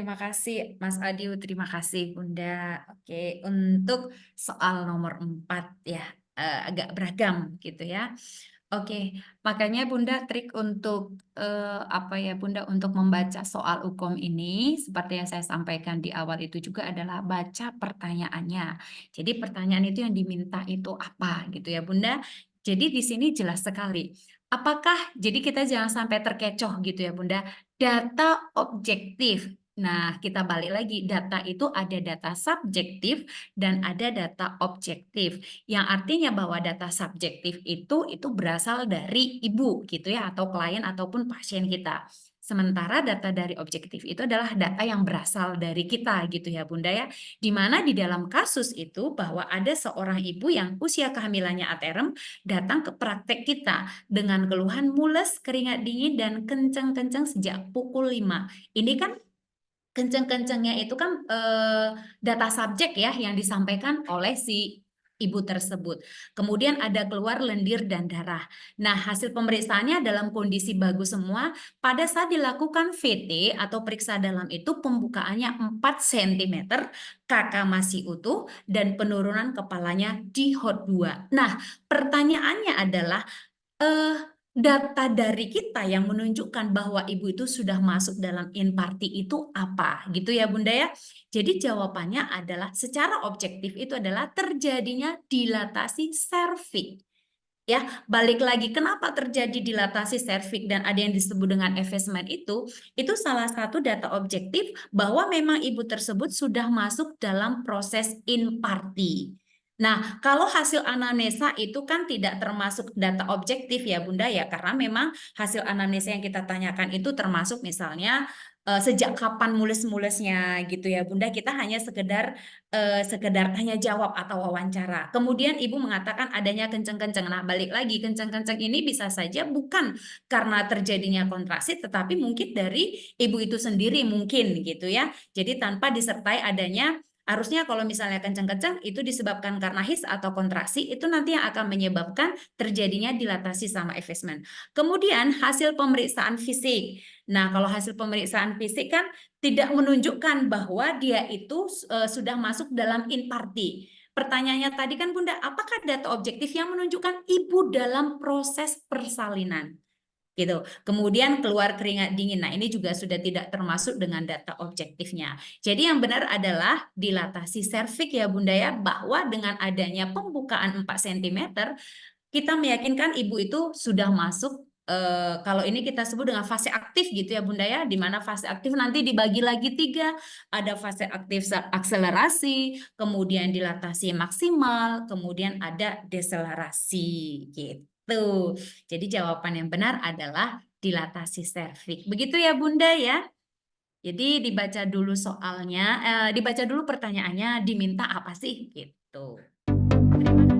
terima kasih Mas Adiu, terima kasih Bunda. Oke, untuk soal nomor 4 ya, agak beragam gitu ya. Oke, makanya Bunda trik untuk, apa ya Bunda, untuk membaca soal hukum ini seperti yang saya sampaikan di awal itu juga adalah baca pertanyaannya. Jadi pertanyaan itu yang diminta itu apa gitu ya Bunda. Jadi di sini jelas sekali, apakah jadi kita jangan sampai terkecoh gitu ya Bunda, data objektif. Nah, kita balik lagi, data itu ada data subjektif dan ada data objektif. Yang artinya bahwa data subjektif itu berasal dari ibu gitu ya, atau klien ataupun pasien kita. Sementara data dari objektif itu adalah data yang berasal dari kita gitu ya Bunda ya. Di mana di dalam kasus itu bahwa ada seorang ibu yang usia kehamilannya aterem datang ke praktek kita dengan keluhan mules, keringat dingin dan kenceng-kenceng sejak pukul 5. Ini kan kenceng-kencengnya itu kan data subjek ya yang disampaikan oleh si ibu tersebut. Kemudian ada keluar lendir dan darah. Nah, hasil pemeriksaannya dalam kondisi bagus semua. Pada saat dilakukan VT atau periksa dalam itu pembukaannya 4 cm, kakak masih utuh dan penurunan kepalanya di HOT 2. Nah, pertanyaannya adalah data dari kita yang menunjukkan bahwa ibu itu sudah masuk dalam inparti itu apa gitu ya Bunda ya. Jadi jawabannya adalah secara objektif itu adalah terjadinya dilatasi serviks. Ya, balik lagi kenapa terjadi dilatasi serviks dan ada yang disebut dengan effacement itu salah satu data objektif bahwa memang ibu tersebut sudah masuk dalam proses inparti. Nah, kalau hasil anamnesa itu kan tidak termasuk data objektif ya Bunda ya, karena memang hasil anamnesa yang kita tanyakan itu termasuk misalnya sejak kapan mules-mulesnya gitu ya Bunda, kita hanya sekedar tanya jawab atau wawancara. Kemudian ibu mengatakan adanya kenceng-kenceng. Nah, balik lagi kenceng-kenceng ini bisa saja bukan karena terjadinya kontraksi, tetapi mungkin dari ibu itu sendiri mungkin gitu ya. Jadi tanpa disertai adanya. Harusnya kalau misalnya kenceng-kenceng itu disebabkan karena his atau kontraksi, itu nanti yang akan menyebabkan terjadinya dilatasi sama effacement. Kemudian hasil pemeriksaan fisik. Nah, kalau hasil pemeriksaan fisik kan tidak menunjukkan bahwa dia itu sudah masuk dalam inparti. Pertanyaannya tadi kan Bunda, apakah data objektif yang menunjukkan ibu dalam proses persalinan? Gitu. Kemudian keluar keringat dingin. Nah, ini juga sudah tidak termasuk dengan data objektifnya. Jadi yang benar adalah dilatasi serviks ya Bunda ya, bahwa dengan adanya pembukaan 4 cm, kita meyakinkan ibu itu sudah masuk kalau ini kita sebut dengan fase aktif gitu ya Bunda ya, di mana fase aktif nanti dibagi lagi 3, ada fase aktif akselerasi, kemudian dilatasi maksimal, kemudian ada deselerasi gitu. Jadi jawaban yang benar adalah dilatasi serviks. Begitu ya Bunda ya. Jadi dibaca dulu soalnya, dibaca dulu pertanyaannya, diminta apa sih gitu. Terima kasih.